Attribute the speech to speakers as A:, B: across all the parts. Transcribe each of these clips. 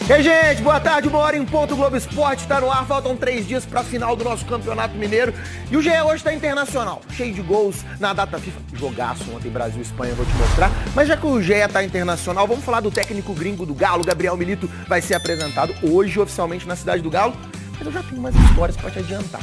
A: E aí, gente, boa tarde, 1h em ponto, o Globo Esporte está no ar, faltam 3 dias para a final do nosso Campeonato Mineiro e o GE hoje está internacional, cheio de gols na data FIFA, jogaço ontem Brasil e Espanha, vou te mostrar, mas já que o GE está internacional, vamos falar do técnico gringo do Galo, Gabriel Milito, vai ser apresentado hoje oficialmente na cidade do Galo, mas eu já tenho umas histórias para te adiantar.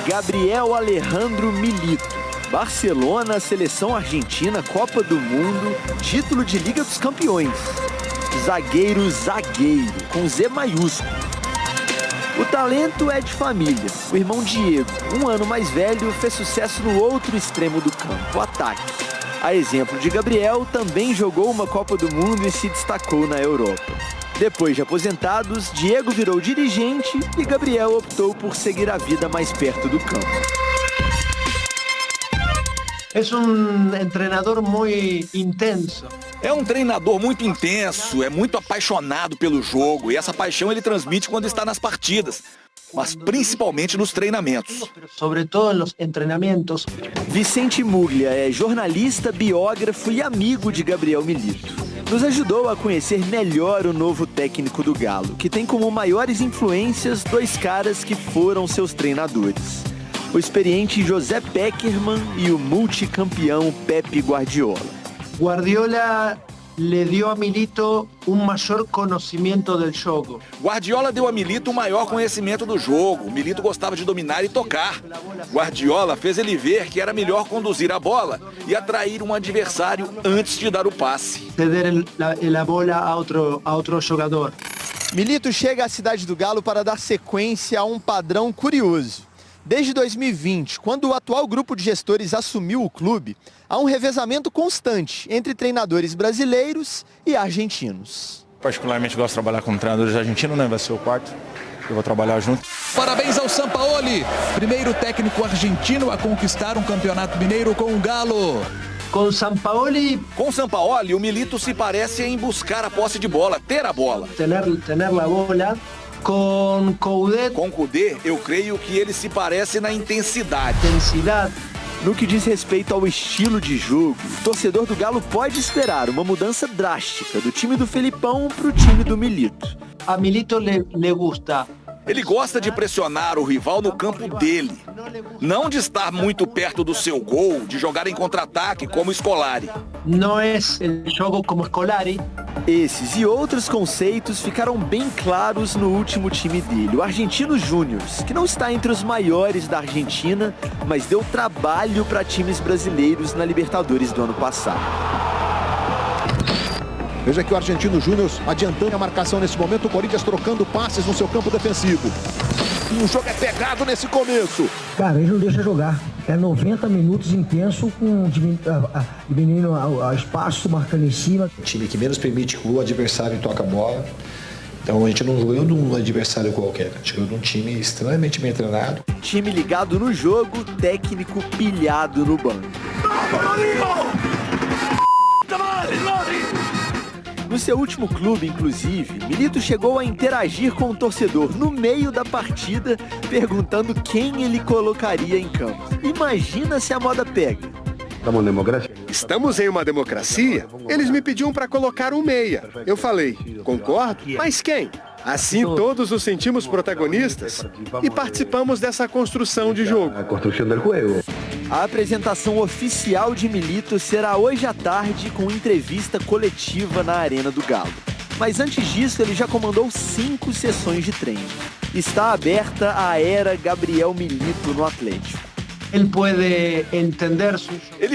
B: Gabriel Alejandro Milito. Barcelona, Seleção Argentina, Copa do Mundo, título de Liga dos Campeões. Zagueiro, com Z maiúsculo. O talento é de família. O irmão Diego, 1 ano mais velho, fez sucesso no outro extremo do campo, o ataque. A exemplo de Gabriel, também jogou uma Copa do Mundo e se destacou na Europa. Depois de aposentados, Diego virou dirigente e Gabriel optou por seguir a vida mais perto do campo.
C: É um treinador muito intenso.
D: É um treinador muito intenso, é muito apaixonado pelo jogo e essa paixão ele transmite quando está nas partidas, mas principalmente nos treinamentos.
C: Sobretudo nos treinamentos.
B: Vicente Muglia é jornalista, biógrafo e amigo de Gabriel Milito. Nos ajudou a conhecer melhor o novo técnico do Galo, que tem como maiores influências 2 caras que foram seus treinadores. O experiente José Pekerman e o multicampeão Pepe Guardiola.
C: Guardiola le dio a Milito maior conhecimento do jogo.
D: Guardiola deu a Milito um maior conhecimento do jogo. Milito gostava de dominar e tocar. Guardiola fez ele ver que era melhor conduzir a bola e atrair um adversário antes de dar o passe.
C: Ceder a bola a outro jogador.
E: Milito chega à cidade do Galo para dar sequência a um padrão curioso. Desde 2020, quando o atual grupo de gestores assumiu o clube, há um revezamento constante entre treinadores brasileiros e argentinos.
F: Particularmente gosto de trabalhar com treinadores argentinos, né? Vai ser o quarto. Eu vou trabalhar junto.
G: Parabéns ao Sampaoli, primeiro técnico argentino a conquistar um campeonato mineiro com o Galo.
C: Com Sampaoli,
D: o Milito se parece em buscar a posse de bola, ter a bola.
C: Ter a bola. Com
D: Coudet, eu creio que ele se parece na intensidade.
B: No que diz respeito ao estilo de jogo, o torcedor do Galo pode esperar uma mudança drástica do time do Felipão para o time do Milito.
C: A Milito le gusta.
D: Ele gosta de pressionar o rival no campo dele. Não de estar muito perto do seu gol, de jogar em contra-ataque como Scolari.
C: Não é o jogo como Scolari.
B: Esses e outros conceitos ficaram bem claros no último time dele, o Argentinos Júniors, que não está entre os maiores da Argentina, mas deu trabalho para times brasileiros na Libertadores do ano passado.
H: Veja que o Argentinos Júnior adiantando a marcação nesse momento, o Corinthians trocando passes no seu campo defensivo. E o jogo é pegado nesse começo.
I: Cara, ele não deixa jogar. É 90 minutos intenso, diminuindo o espaço, marcando em cima.
J: O time que menos permite que o adversário toque a bola. Então a gente não jogou de um adversário qualquer, a gente jogou de um time extremamente bem treinado.
B: Time ligado no jogo, técnico pilhado no banco. No seu último clube, inclusive, Milito chegou a interagir com o torcedor no meio da partida, perguntando quem ele colocaria em campo. Imagina se a moda pega.
K: Estamos em uma democracia? Eles me pediam para colocar um meia. Eu falei, concordo, mas quem? Assim todos nos sentimos protagonistas e participamos dessa construção de jogo.
B: A apresentação oficial de Milito será hoje à tarde com entrevista coletiva na Arena do Galo. Mas antes disso, ele já comandou 5 sessões de treino. Está aberta a era Gabriel Milito no Atlético.
D: Ele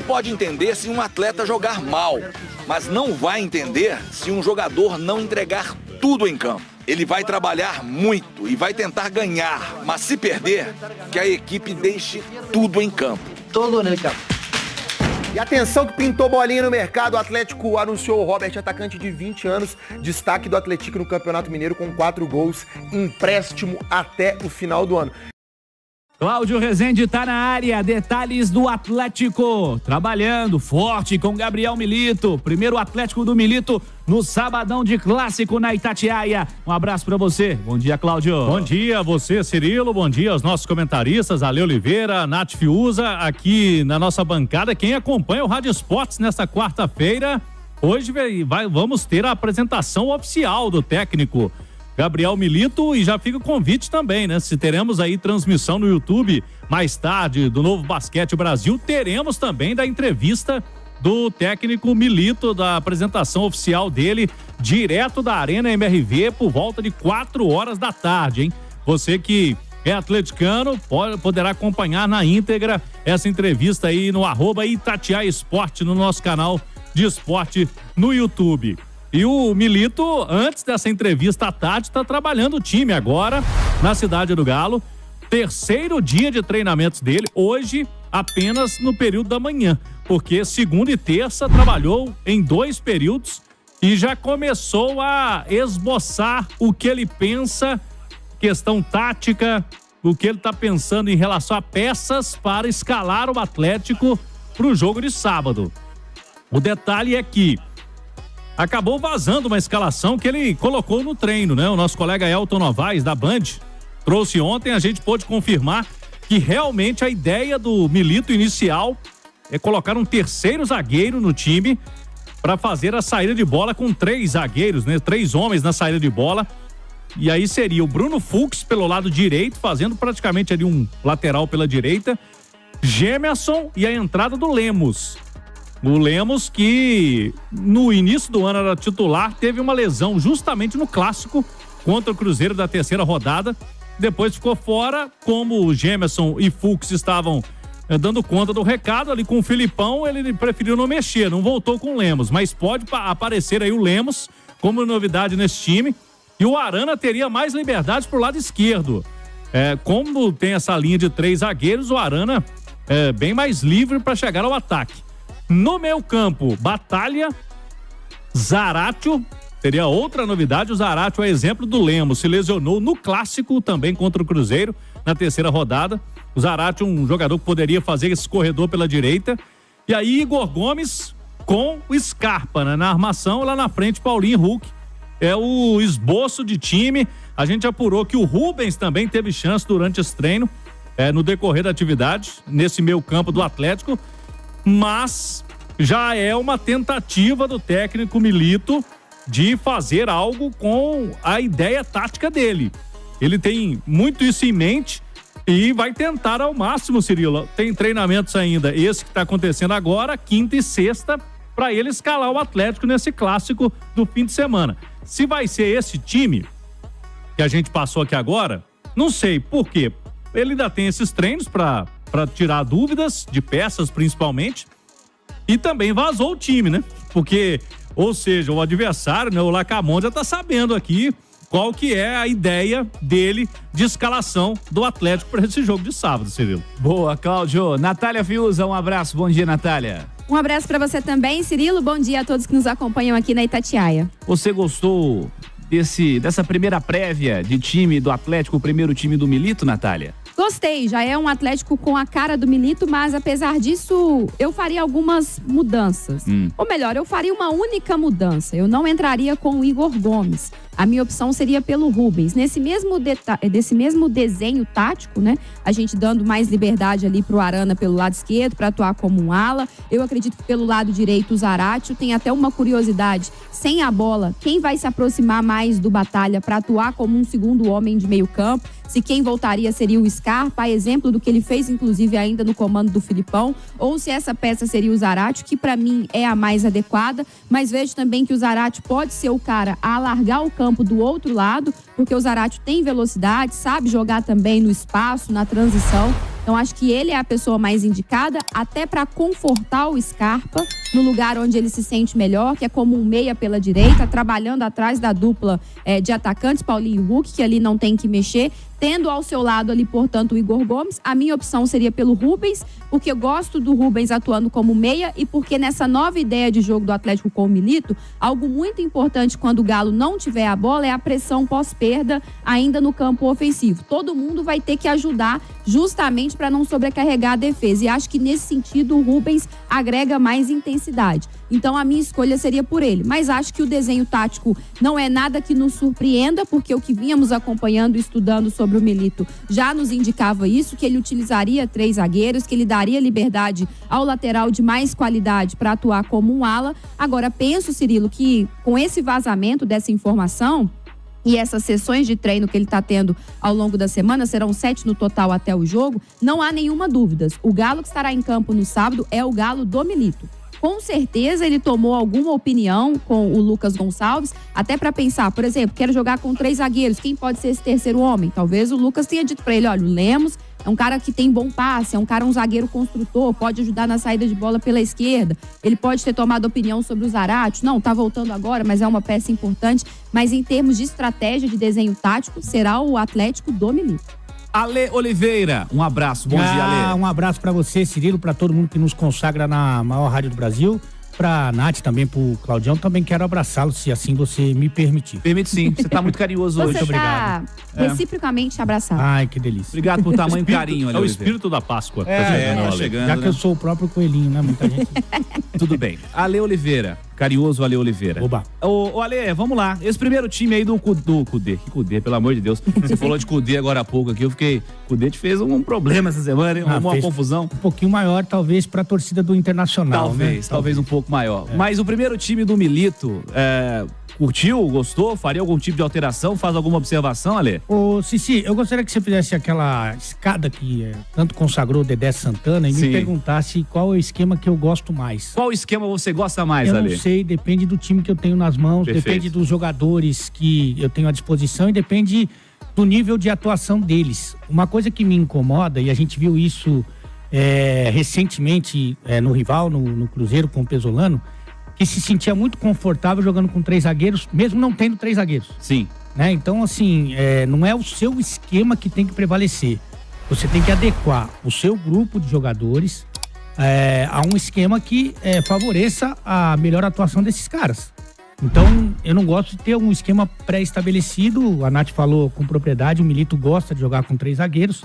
D: pode entender se um atleta jogar mal, mas não vai entender se um jogador não entregar tudo em campo. Ele vai trabalhar muito e vai tentar ganhar, mas se perder, que a equipe deixe tudo em campo.
C: Todo no campo.
A: E atenção que pintou bolinha no mercado, o Atlético anunciou o Robert, atacante de 20 anos, destaque do Atlético no Campeonato Mineiro com 4 gols, empréstimo até o final do ano.
L: Cláudio Rezende tá na área, detalhes do Atlético, trabalhando forte com Gabriel Milito, primeiro Atlético do Milito no sabadão de clássico na Itatiaia. Um abraço pra você, bom dia, Cláudio.
M: Bom dia a você, Cirilo, bom dia aos nossos comentaristas, Ale Oliveira, Nath Fiuza, aqui na nossa bancada, quem acompanha o Rádio Esportes nesta quarta-feira, hoje vamos ter a apresentação oficial do técnico Gabriel Milito, e já fica o convite também, né? Se teremos aí transmissão no YouTube mais tarde do Novo Basquete Brasil, teremos também da entrevista do técnico Milito, da apresentação oficial dele, direto da Arena MRV, por volta de 4 horas da tarde, hein? Você que é atleticano, poderá acompanhar na íntegra essa entrevista aí no @Itatiaia Esporte, no nosso canal de esporte no YouTube. E o Milito, antes dessa entrevista à tarde, está trabalhando o time agora na Cidade do Galo. Terceiro dia de treinamentos dele, hoje apenas no período da manhã, porque segunda e terça trabalhou em 2 períodos e já começou a esboçar o que ele pensa, questão tática, o que ele está pensando em relação a peças para escalar o Atlético para o jogo de sábado. O detalhe é que acabou vazando uma escalação que ele colocou no treino, né? O nosso colega Elton Novaes, da Band, trouxe ontem, a gente pôde confirmar que realmente a ideia do Milito inicial é colocar um terceiro zagueiro no time para fazer a saída de bola com 3 zagueiros, né? 3 homens na saída de bola. E aí seria o Bruno Fux pelo lado direito, fazendo praticamente ali um lateral pela direita, Gemerson e a entrada do Lemos. O Lemos, que no início do ano era titular, teve uma lesão justamente no clássico contra o Cruzeiro da terceira rodada. Depois ficou fora, como o Gemerson e Fux estavam dando conta do recado ali com o Filipão, ele preferiu não mexer, não voltou com o Lemos. Mas pode aparecer aí o Lemos como novidade nesse time. E o Arana teria mais liberdade pro lado esquerdo. Como tem essa linha de 3 zagueiros, o Arana é bem mais livre para chegar ao ataque. No meio campo, Batalha, Zaratio, seria outra novidade. O Zaratio é exemplo do Lemos, se lesionou no clássico também contra o Cruzeiro, na terceira rodada. O Zaratio, um jogador que poderia fazer esse corredor pela direita. E aí Igor Gomes com o Scarpa, né? Na armação, lá na frente Paulinho Hulk. É o esboço de time. A gente apurou que o Rubens também teve chance durante esse treino, no decorrer da atividade, nesse meio campo do Atlético. Mas já é uma tentativa do técnico Milito de fazer algo com a ideia tática dele. Ele tem muito isso em mente e vai tentar ao máximo, Cirilo. Tem treinamentos ainda, esse que está acontecendo agora, quinta e sexta, para ele escalar o Atlético nesse clássico do fim de semana. Se vai ser esse time que a gente passou aqui agora, não sei por quê. Ele ainda tem esses treinos para tirar dúvidas de peças, principalmente. E também vazou o time, né? Porque, ou seja, o adversário, né, o Lacamon, já tá sabendo aqui qual que é a ideia dele de escalação do Atlético para esse jogo de sábado, Cirilo.
L: Boa, Cláudio. Natália Fiuza, um abraço. Bom dia, Natália.
N: Um abraço para você também, Cirilo. Bom dia a todos que nos acompanham aqui na Itatiaia.
L: Você gostou dessa primeira prévia de time do Atlético, o primeiro time do Milito, Natália?
N: Gostei, já é um Atlético com a cara do Milito, mas apesar disso, eu faria algumas mudanças. Ou melhor, eu faria uma única mudança. Eu não entraria com o Igor Gomes. A minha opção seria pelo Rubens. Desse mesmo desenho tático, né? A gente dando mais liberdade ali pro Arana pelo lado esquerdo, para atuar como um ala. Eu acredito que pelo lado direito o Zaratio tem até uma curiosidade. Sem a bola, quem vai se aproximar mais do Batalha para atuar como um segundo homem de meio campo? Se quem voltaria seria o Scarpa, a exemplo do que ele fez, inclusive, ainda no comando do Filipão, ou se essa peça seria o Zaratio, que para mim é a mais adequada, mas vejo também que o Zaratio pode ser o cara a alargar o campo do outro lado, porque o Zaratio tem velocidade, sabe jogar também no espaço, na transição. Então acho que ele é a pessoa mais indicada, até para confortar o Scarpa no lugar onde ele se sente melhor, que é como um meia pela direita, trabalhando atrás da dupla de atacantes, Paulinho e Hulk, que ali não tem que mexer. tendo ao seu lado ali, portanto, o Igor Gomes. A minha opção seria pelo Rubens, porque eu gosto do Rubens atuando como meia e porque nessa nova ideia de jogo do Atlético com o Milito, algo muito importante quando o Galo não tiver a bola é a pressão pós-perda ainda no campo ofensivo. Todo mundo vai ter que ajudar justamente para não sobrecarregar a defesa. E acho que nesse sentido o Rubens agrega mais intensidade. Então a minha escolha seria por ele. Mas acho que o desenho tático não é nada que nos surpreenda, porque o que vínhamos acompanhando e estudando sobre o Milito já nos indicava isso, que ele utilizaria 3 zagueiros, que ele daria liberdade ao lateral de mais qualidade para atuar como um ala. Agora, penso, Cirilo, que com esse vazamento dessa informação e essas sessões de treino que ele está tendo ao longo da semana, serão 7 no total até o jogo, não há nenhuma dúvida. O Galo que estará em campo no sábado é o Galo do Milito. Com certeza ele tomou alguma opinião com o Lucas Gonçalves, até para pensar, por exemplo, quero jogar com 3 zagueiros, quem pode ser esse terceiro homem? Talvez o Lucas tenha dito para ele, olha, o Lemos é um cara que tem bom passe, é um zagueiro construtor, pode ajudar na saída de bola pela esquerda. Ele pode ter tomado opinião sobre o Zarate. Não, tá voltando agora, mas é uma peça importante. Mas em termos de estratégia, de desenho tático, será o Atlético do Milito.
L: Ale Oliveira, um abraço. Bom dia, Ale.
O: Um abraço pra você, Cirilo, pra todo mundo que nos consagra na maior rádio do Brasil. Pra Nath também, pro Claudião, também quero abraçá-lo, se assim você me permitir.
L: Permite sim, você tá muito carinhoso hoje.
N: Você
O: obrigado.
N: Reciprocamente abraçado.
O: Ai, que delícia.
L: Obrigado por tamanho carinho, Ale
M: É o
L: Oliveira.
M: espírito da Páscoa.
L: Tá chegando.
O: Já que eu sou o próprio coelhinho, né? Muita gente.
L: Tudo bem. Ale Oliveira, carinhoso Ale Oliveira.
O: Oba.
L: Ô Ale, vamos lá. Esse primeiro time aí do Cudê. Que Cudê, pelo amor de Deus. Você falou de Cudê agora há pouco aqui, eu fiquei... Cudê te fez um problema essa semana, hein? Uma confusão.
O: Um pouquinho maior, talvez, pra torcida do Internacional,
L: Talvez um pouco maior. Mas o primeiro time do Milito, curtiu, gostou? Faria algum tipo de alteração? Faz alguma observação, Ale?
O: Ô, Cici, eu gostaria que você fizesse aquela escada que tanto consagrou o Dedé Santana e
L: Sim.
O: me perguntasse qual é o esquema que eu gosto mais.
L: Qual esquema você gosta mais,
O: Eu
L: Ale?
O: não sei, depende do time que eu tenho nas mãos,
L: Perfeito.
O: depende dos jogadores que eu tenho à disposição e depende do nível de atuação deles. Uma coisa que me incomoda, e a gente viu isso recentemente no rival, no Cruzeiro com o Pesolano, que se sentia muito confortável jogando com 3 zagueiros, mesmo não tendo 3 zagueiros.
L: Sim.
O: Né? Então, assim, não é o seu esquema que tem que prevalecer. Você tem que adequar o seu grupo de jogadores a um esquema que favoreça a melhor atuação desses caras. Então, eu não gosto de ter um esquema pré-estabelecido. A Nath falou com propriedade, o Milito gosta de jogar com 3 zagueiros,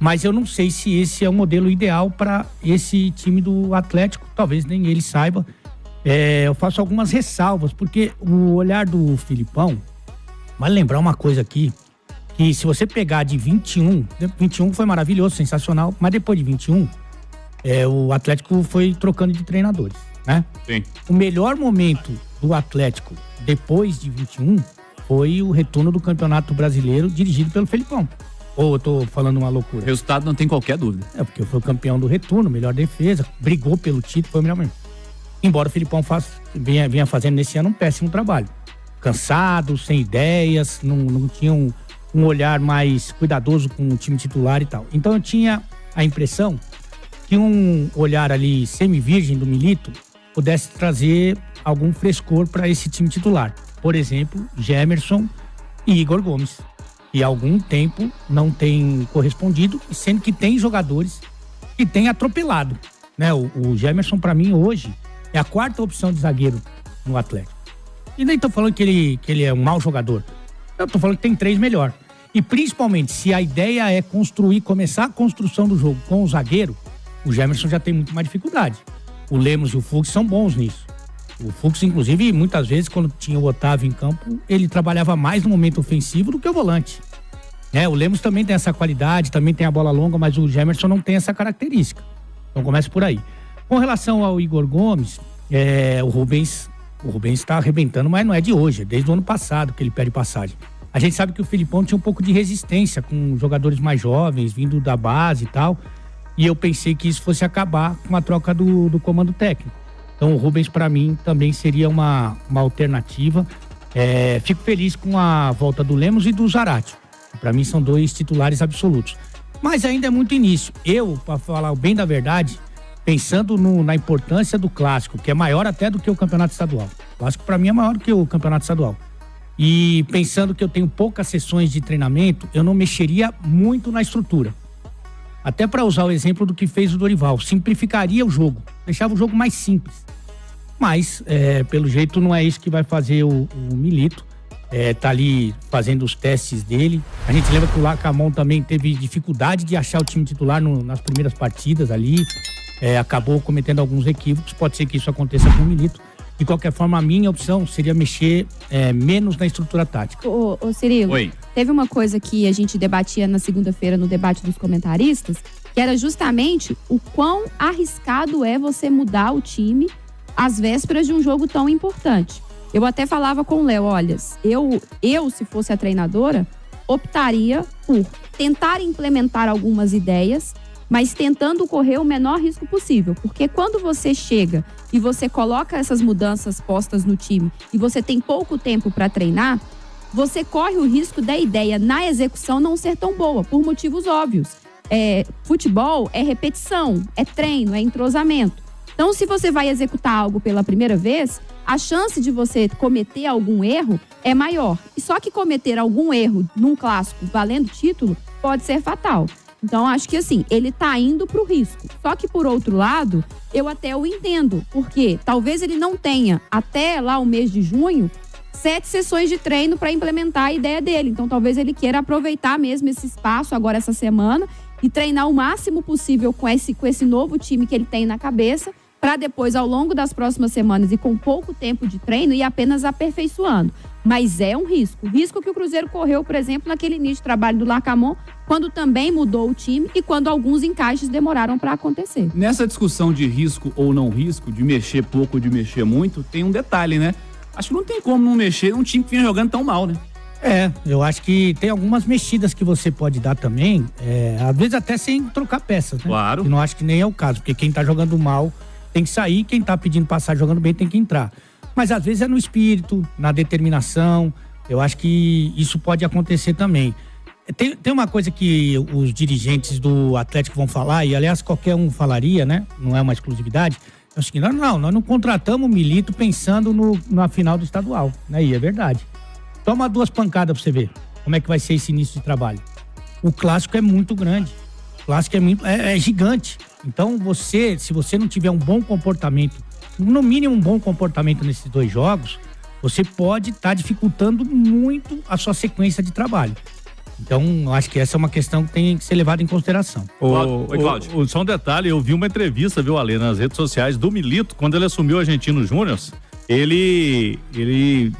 O: mas eu não sei se esse é o modelo ideal para esse time do Atlético. Talvez nem ele saiba. Eu faço algumas ressalvas, porque o olhar do Filipão vai lembrar uma coisa aqui, que se você pegar de 21 foi maravilhoso, sensacional, mas depois de 21, o Atlético foi trocando de treinadores, né?
M: Sim.
O: O melhor momento do Atlético depois de 21 foi o retorno do Campeonato Brasileiro dirigido pelo Felipão. Ou eu tô falando uma loucura?
L: Resultado não tem qualquer dúvida.
O: Porque foi o campeão do retorno, melhor defesa, brigou pelo título, foi o melhor momento. Embora o Felipão vinha fazendo nesse ano um péssimo trabalho. Cansado, sem ideias, não tinha um olhar mais cuidadoso com o time titular e tal. Então eu tinha a impressão que um olhar ali semi-virgem do Milito pudesse trazer algum frescor para esse time titular. Por exemplo, Gemerson e Igor Gomes, que há algum tempo não tem correspondido, sendo que tem jogadores que têm atropelado. Né? O Gemerson, para mim, hoje, é a 4ª opção de zagueiro no Atlético. E nem tô falando que ele é um mau jogador. Eu tô falando que tem 3 melhor. E principalmente, se a ideia é começar a construção do jogo com o zagueiro, o Gemerson já tem muito mais dificuldade. O Lemos e o Fux são bons nisso. O Fux, inclusive, muitas vezes, quando tinha o Otávio em campo, ele trabalhava mais no momento ofensivo do que o volante. O Lemos também tem essa qualidade, também tem a bola longa, mas o Gemerson não tem essa característica. Então começa por aí. Com relação ao Igor Gomes, o Rubens está arrebentando, mas não é de hoje, é desde o ano passado que ele pede passagem. A gente sabe que o Filipão tinha um pouco de resistência com jogadores mais jovens, vindo da base e tal, e eu pensei que isso fosse acabar com a troca do comando técnico. Então o Rubens, para mim, também seria uma alternativa. Fico feliz com a volta do Lemos e do Zarate. Para mim são 2 titulares absolutos. Mas ainda é muito início. Eu, para falar o bem da verdade, pensando na importância do Clássico, que é maior até do que o Campeonato Estadual. O Clássico, para mim, é maior do que o Campeonato Estadual. E pensando que eu tenho poucas sessões de treinamento, eu não mexeria muito na estrutura. Até para usar o exemplo do que fez o Dorival, simplificaria o jogo, deixava o jogo mais simples. Mas, pelo jeito, não é isso que vai fazer o Milito. Tá ali fazendo os testes dele. A gente lembra que o Larcamon também teve dificuldade de achar o time titular nas primeiras partidas ali. Acabou cometendo alguns equívocos. Pode ser que isso aconteça com o Milito. De qualquer forma, a minha opção seria mexer menos na estrutura tática.
N: Ô Cirilo,
M: Oi.
N: Teve uma coisa que a gente debatia na segunda-feira no debate dos comentaristas, que era justamente o quão arriscado é você mudar o time às vésperas de um jogo tão importante. Eu até falava com o Léo, olha, eu se fosse a treinadora, optaria por tentar implementar algumas ideias, mas tentando correr o menor risco possível. Porque quando você chega e você coloca essas mudanças postas no time e você tem pouco tempo para treinar, você corre o risco da ideia na execução não ser tão boa, por motivos óbvios. Futebol é repetição, é treino, é entrosamento. Então, se você vai executar algo pela primeira vez, a chance de você cometer algum erro é maior. E só que cometer algum erro num clássico valendo título pode ser fatal. Então, acho que assim, ele tá indo pro risco. Só que, por outro lado, eu até o entendo. Porque talvez ele não tenha, até lá o mês de junho, 7 sessões de treino para implementar a ideia dele. Então, talvez ele queira aproveitar mesmo esse espaço agora, essa semana, e treinar o máximo possível com esse novo time que ele tem na cabeça, para depois, ao longo das próximas semanas e com pouco tempo de treino, ir apenas aperfeiçoando. Mas é um risco. Risco que o Cruzeiro correu, por exemplo, naquele início de trabalho do Larcamon, quando também mudou o time e quando alguns encaixes demoraram para acontecer.
L: Nessa discussão de risco ou não risco, de mexer pouco ou de mexer muito, tem um detalhe, né? Acho que não tem como não mexer num time que vinha jogando tão mal, né?
O: Eu acho que tem algumas mexidas que você pode dar também, às vezes até sem trocar peças, né?
L: Claro.
O: Eu não acho que nem é o caso, porque quem tá jogando mal tem que sair, quem tá pedindo passar jogando bem tem que entrar. Mas às vezes é no espírito, na determinação, eu acho que isso pode acontecer também. Tem uma coisa que os dirigentes do Atlético vão falar, e aliás qualquer um falaria, né? Não é uma exclusividade. É o seguinte, nós não contratamos o Milito pensando na final do estadual, né? E é verdade. Toma 2 pancadas pra você ver como é que vai ser esse início de trabalho. O clássico é muito grande. O clássico é gigante. Então se você não tiver um bom comportamento, no mínimo um bom comportamento nesses 2 jogos, você pode estar dificultando muito a sua sequência de trabalho. Então, eu acho que essa é uma questão que tem que ser levada em consideração.
M: Oi, Cláudio. Só um detalhe, eu vi uma entrevista, viu, Ale, nas redes sociais do Milito, quando ele assumiu o Argentino Júnior, ele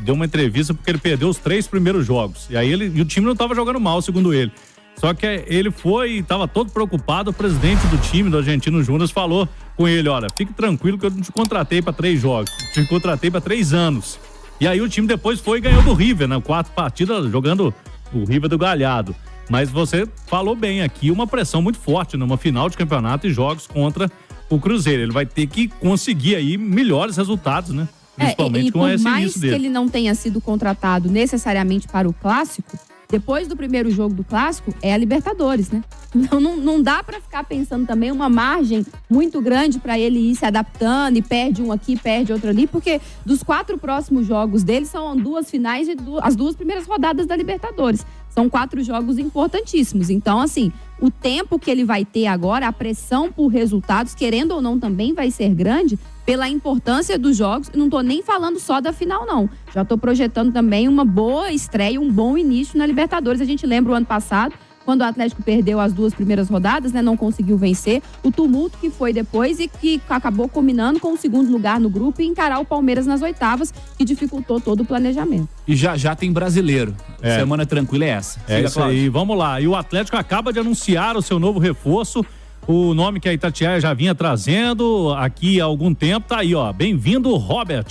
M: deu uma entrevista porque ele perdeu os 3 primeiros jogos. E aí o time não estava jogando mal, segundo ele. Só que ele foi e estava todo preocupado, o presidente do time do Argentino Júnior falou com ele, olha, fique tranquilo que eu não te contratei para 3 jogos, te contratei para 3 anos. E aí o time depois foi e ganhou do River, na 4 partidas, jogando o River do Galhardo. Mas você falou bem aqui, uma pressão muito forte numa final de campeonato e jogos contra o Cruzeiro. Ele vai ter que conseguir aí melhores resultados, né? Principalmente com esse início dele.
N: Por mais que ele não tenha sido contratado necessariamente para o Clássico, depois do primeiro jogo do Clássico, é a Libertadores, né? Então não dá para ficar pensando também uma margem muito grande para ele ir se adaptando e perde um aqui, perde outro ali, porque dos 4 próximos jogos dele são 2 finais e as 2 primeiras rodadas da Libertadores. São 4 jogos importantíssimos. Então, assim, o tempo que ele vai ter agora, a pressão por resultados, querendo ou não, também vai ser grande pela importância dos jogos. Não tô nem falando só da final, não. Já tô projetando também uma boa estreia, um bom início na Libertadores. A gente lembra o ano passado, quando o Atlético perdeu as 2 primeiras rodadas, né, não conseguiu vencer, o tumulto que foi depois e que acabou combinando com o 2º lugar no grupo e encarar o Palmeiras nas 8ª, que dificultou todo o planejamento.
L: E já tem brasileiro. Semana tranquila é essa.
M: É isso aí, vamos lá. E o Atlético acaba de anunciar o seu novo reforço, o nome que a Itatiaia já vinha trazendo aqui há algum tempo, tá aí, ó, bem-vindo Robert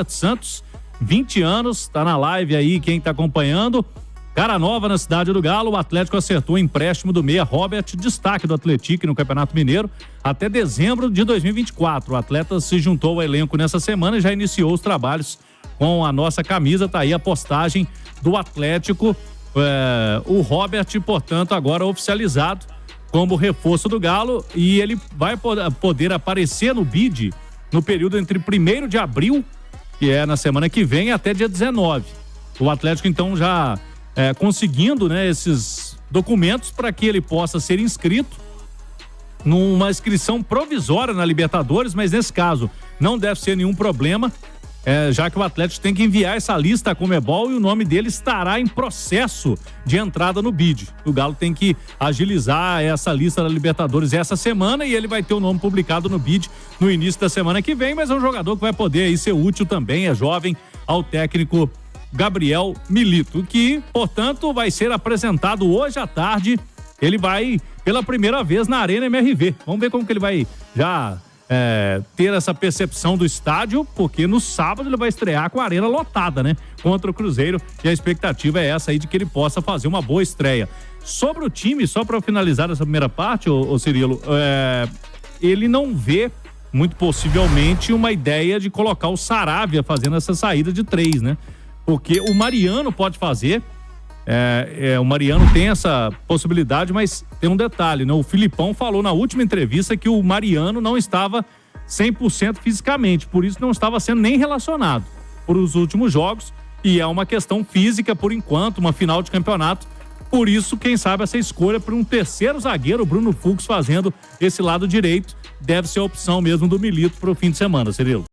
M: Santos, 20 anos, tá na live aí, quem tá acompanhando. Cara nova na Cidade do Galo, o Atlético acertou o empréstimo do meia Robert, destaque do Atlético no Campeonato Mineiro, até dezembro de 2024. O atleta se juntou ao elenco nessa semana e já iniciou os trabalhos com a nossa camisa. Tá aí a postagem do Atlético. O Robert, portanto, agora oficializado como reforço do Galo, e ele vai poder aparecer no bid no período entre 1º de abril, que é na semana que vem, até dia 19. O Atlético, então, já conseguindo, né, esses documentos para que ele possa ser inscrito numa inscrição provisória na Libertadores, mas nesse caso não deve ser nenhum problema, já que o Atlético tem que enviar essa lista à Conmebol e o nome dele estará em processo de entrada no BID. O Galo tem que agilizar essa lista da Libertadores essa semana e ele vai ter o nome publicado no BID no início da semana que vem, mas é um jogador que vai poder aí ser útil também, é jovem, ao técnico Gabriel Milito, que, portanto, vai ser apresentado hoje à tarde. Ele vai pela primeira vez na Arena MRV. Vamos ver como que ele vai já ter essa percepção do estádio, porque no sábado ele vai estrear com a arena lotada, né? Contra o Cruzeiro, e a expectativa é essa aí de que ele possa fazer uma boa estreia. Sobre o time, só para finalizar essa primeira parte, ô Cirilo, ele não vê, muito possivelmente, uma ideia de colocar o Saravia fazendo essa saída de 3, né? Porque o Mariano pode fazer, o Mariano tem essa possibilidade, mas tem um detalhe, né? O Filipão falou na última entrevista que o Mariano não estava 100% fisicamente, por isso não estava sendo nem relacionado por os últimos jogos, e é uma questão física por enquanto, uma final de campeonato. Por isso, quem sabe essa escolha por um terceiro zagueiro, o Bruno Fux, fazendo esse lado direito, deve ser a opção mesmo do Milito para o fim de semana, Cirilo.